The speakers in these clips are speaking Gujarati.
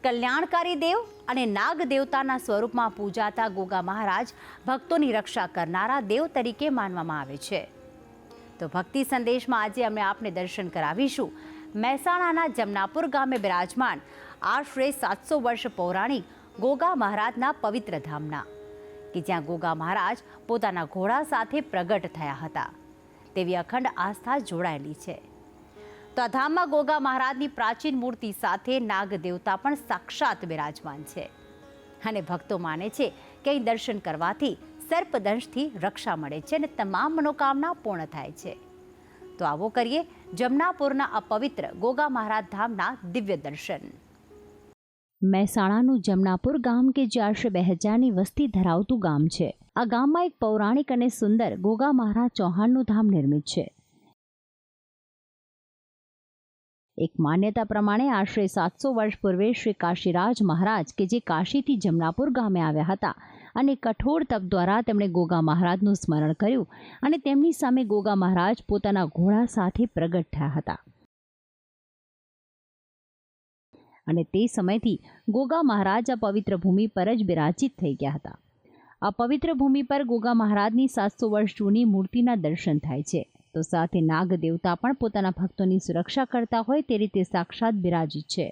કલ્યાણકારી દેવ અને નાગ દેવતાના સ્વરૂપમાં પૂજાતા ગોગા મહારાજ ભક્તોની રક્ષા કરનારા દેવ તરીકે માનવામાં આવે છે। તો ભક્તિ સંદેશમાં આજે અમે આપને દર્શન કરાવીશું મહેસાણાના જમનાપુર ગામે બિરાજમાન આશરે 700 વર્ષ પૌરાણિક ગોગા મહારાજના પવિત્ર ધામના, કે જ્યાં ગોગા મહારાજ પોતાના ઘોડા સાથે પ્રગટ થયા હતા તેવી અખંડ આસ્થા જોડાયેલી છે। તો આ ધામમાં ગોગા મહારાજની પ્રાચીન મૂર્તિ સાથે નાગ દેવતા પણ સાક્ષાત બિરાજમાન છે અને ભક્તો માને છે કે અહીં દર્શન કરવાથી સર્પદંશથી રક્ષા મળે છે અને તમામ મનોકામના પૂર્ણ થાય છે। તો આવો કરીએ જમનાપુરના આ પવિત્ર ગોગા મહારાજ ધામના દિવ્ય દર્શન। મહેસાણાનું જમનાપુર ગામ કે જે આશરે 2000ની વસ્તી ધરાવતું ગામ છે। આ ગામમાં એક પૌરાણિક અને સુંદર ગોગા મહારાજ ચૌહાણનું ધામ નિર્મિત છે। એક માન્યતા પ્રમાણે આશરે 700 વર્ષ પૂર્વે શ્રી કાશીરાજ મહારાજ કે જે કાશીથી જમનાપુર ગામે આવ્યા હતા અને કઠોર તપ દ્વારા તેમણે ગોગા મહારાજનું સ્મરણ કર્યું અને તેમની સામે ગોગા મહારાજ પોતાના ઘોડા સાથે પ્રગટ થયા હતા અને તે સમયથી ગોગા મહારાજ આ પવિત્ર ભૂમિ પર જ બિરાજિત થઈ ગયા હતા। આ પવિત્ર ભૂમિ પર ગોગા મહારાજની 700 વર્ષ જૂની મૂર્તિના દર્શન થાય છે। તો સાથે નાગ દેવતા પણ પોતાના ભક્તોની સુરક્ષા કરતા હોય તે રીતે સાક્ષાત બિરાજિત છે।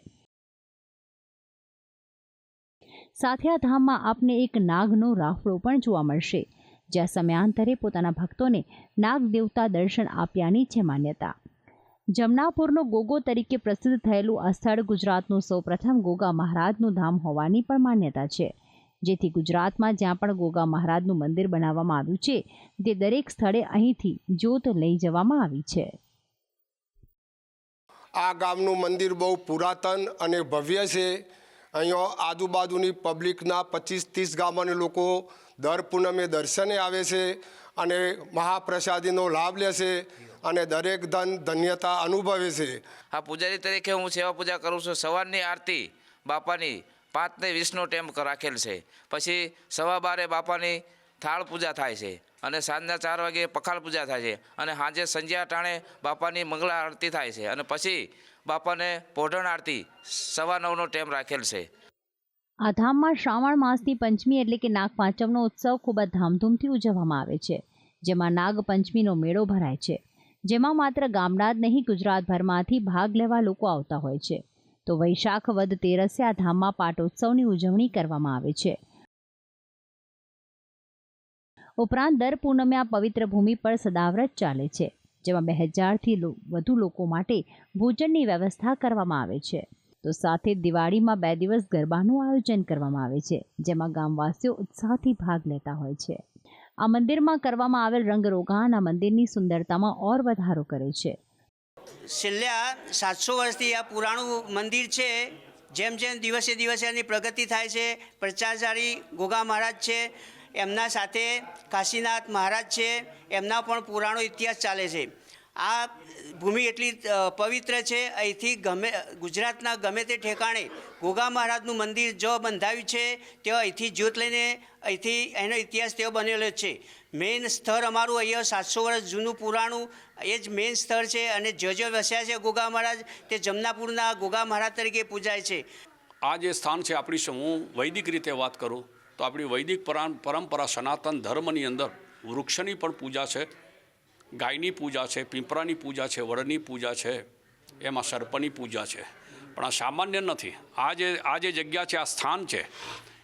સાથે આ ધામમાં આપને એક નાગનો રાફડો પણ જોવા મળશે, જ્યાં સમયાંતરે પોતાના ભક્તોને નાગ દેવતા દર્શન આપ્યાની છે માન્યતા। જમનાપુરનો ગોગો તરીકે પ્રસિદ્ધ થયેલું આ સ્થળ ગુજરાતનું સૌપ્રથમ ગોગા મહારાજનું ધામ હોવાની પણ માન્યતા છે, જેથી ગુજરાતમાં જ્યાં પણ ગોગા મહારાજનું મંદિર બનાવવામાં આવ્યું છે તે દરેક સ્થળે અહીંથી જ્યોત લઈ જવામાં આવી છે। આ ગામનું મંદિર બહુ પુરાતન અને ભવ્ય છે। અહીંયા આજુબાજુની પબ્લિકના 25-30 ગામોના લોકો દર પૂનમે દર્શને આવે છે અને મહાપ્રસાદીનો લાભ લે છે અને દરેક ધન્યતા અનુભવે છે। આ પૂજારી તરીકે હું સેવા પૂજા કરું છું। સવારની આરતી બાપાની 5 ને 20નો ટાઈમ રાખેલ છે, પછી 12:15 બાપાની થાળ પૂજા થાય છે અને સાંજના 4 વાગે પખાલ પૂજા થાય છે અને સાંજે સંધ્યા ટાણે બાપાની મંગળા આરતી થાય છે અને પછી બાપાને પોઢણ આરતી 9:15નો ટાઈમ રાખેલ છે। આ ધામમાં શ્રાવણ માસની પંચમી એટલે કે નાગ પાંચમનો ઉત્સવ ખૂબ જ ધામધૂમથી ઉજવવામાં આવે છે, જેમાં નાગ પંચમીનો મેળો ભરાય છે, જેમાં માત્ર ગામના જ નહીં ગુજરાતભરમાંથી ભાગ લેવા લોકો આવતા હોય છે। તો વૈશાખ વદ તેરસે આ ધામમાં પાટોત્સવની ઉજવણી કરવામાં આવે છે। ઉપરાંત દર પૂનમે આ પવિત્ર ભૂમિ પર સદાવ્રત ચાલે છે, જેમાં 2000થી વધુ લોકો માટે ભોજનની વ્યવસ્થા કરવામાં આવે છે। તો સાથે દિવાળીમાં 2 દિવસ ગરબાનું આયોજન કરવામાં આવે છે, જેમાં ગામવાસીઓ ઉત્સાહથી ભાગ લેતા હોય છે। આ મંદિરમાં કરવામાં આવેલ રંગરોગાન આ મંદિરની સુંદરતામાં ઓર વધારો કરે છે। છેલ્લા 700 વર્ષથી આ પુરાણું મંદિર છે। જેમ જેમ દિવસે દિવસે એની પ્રગતિ થાય છે, પ્રચારજારી ગોગા મહારાજ છે, એમના સાથે કાશીનાથ મહારાજ છે, એમના પણ પુરાણો ઇતિહાસ ચાલે છે। આ ભૂમિ એટલી પવિત્ર છે, અહીંથી ગુજરાતના ગમે તે ઠેકાણે ગોગા મહારાજનું મંદિર જો બંધાવ્યું છે તેઓ અહીંથી જ્યોત લઈને અહીંથી એનો ઇતિહાસ તેઓ બનેલો છે। મેઇન સ્થળ અમારું અહીંયા 700 વર્ષ જૂનું પુરાણું એ જ મેઇન સ્થળ છે અને જો વસ્યા છે ગોગા મહારાજ તે જમનાપુરના ગોગા મહારાજ તરીકે પૂજાય છે। આ જે સ્થાન છે આપણી, હું વૈદિક રીતે વાત કરું તો આપણી વૈદિક પરંપરા સનાતન ધર્મની અંદર વૃક્ષની પણ પૂજા છે, ગાયની પૂજા છે, પીપળાની પૂજા છે, વડની પૂજા છે, એમાં સર્પની પૂજા છે, પણ આ સામાન્ય નથી। આ જે જગ્યા છે, આ સ્થાન છે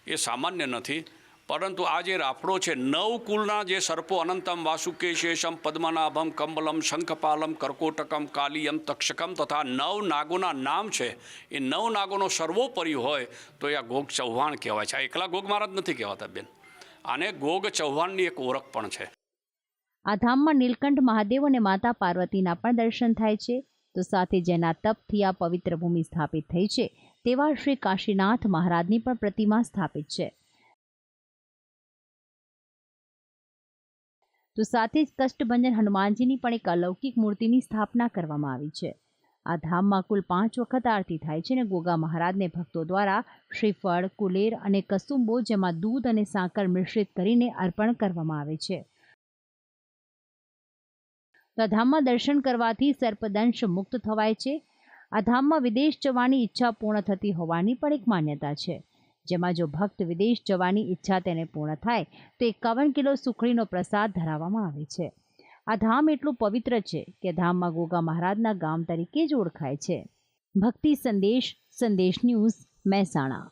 એ સામાન્ય નથી, પરંતુ આ જે રાફડો છે 9 કુલના જે સર્પો અનંતમ વાસુકે શેષમ પદ્મનાભમ કમલમ શંખપાલમ કર્કોટકમ કાલિયમ તક્ષકમ તથા 9 નાગોના નામ છે, એ 9 નાગોનો સર્વોપરી હોય તો એ આ ગોગ ચૌહાણ કહેવાય છે। આ એકલા ગોગ મહારાજ નથી કહેવાતા બેન, આને ગોગ ચૌહાણની એક ઓળખ પણ છે। આ ધામમાં નીલકંઠ મહાદેવ અને માતા પાર્વતીના પણ દર્શન થાય છે। તો સાથે જેના તપથી આ પવિત્ર ભૂમિ સ્થાપિત થઈ છે તેવા શ્રી કાશીનાથ મહારાજની પણ પ્રતિમા સ્થાપિત છે। તો સાથે જ કષ્ટભંજન હનુમાનજીની પણ એક અલૌકિક મૂર્તિની સ્થાપના કરવામાં આવી છે। આ ધામમાં કુલ 5 વખત આરતી થાય છે અને ગોગા મહારાજને ભક્તો દ્વારા શ્રીફળ, કુલેર અને કસુંબો જેમાં દૂધ અને સાકર મિશ્રિત કરીને અર્પણ કરવામાં આવે છે। તો ધામમાં દર્શન કરવાથી સર્પદંશ મુક્ત થવાય છે આ ધામમાં વિદેશ જવાની ઈચ્છા પૂર્ણ થતી હોવાની પણ એક માન્યતા છે, જેમાં જો ભક્ત વિદેશ જવાની ઈચ્છા તેને પૂર્ણ થાય તો 51 કિલો સુખડીનો પ્રસાદ ધરાવવામાં આવે છે. આ ધામ એટલું પવિત્ર છે કે ધામમાં ગોગા મહારાજના ગામ તરીકે જ ઓળખાય છે. ભક્તિ સંદેશ, સંદેશ ન્યૂઝ, મહેસાણા.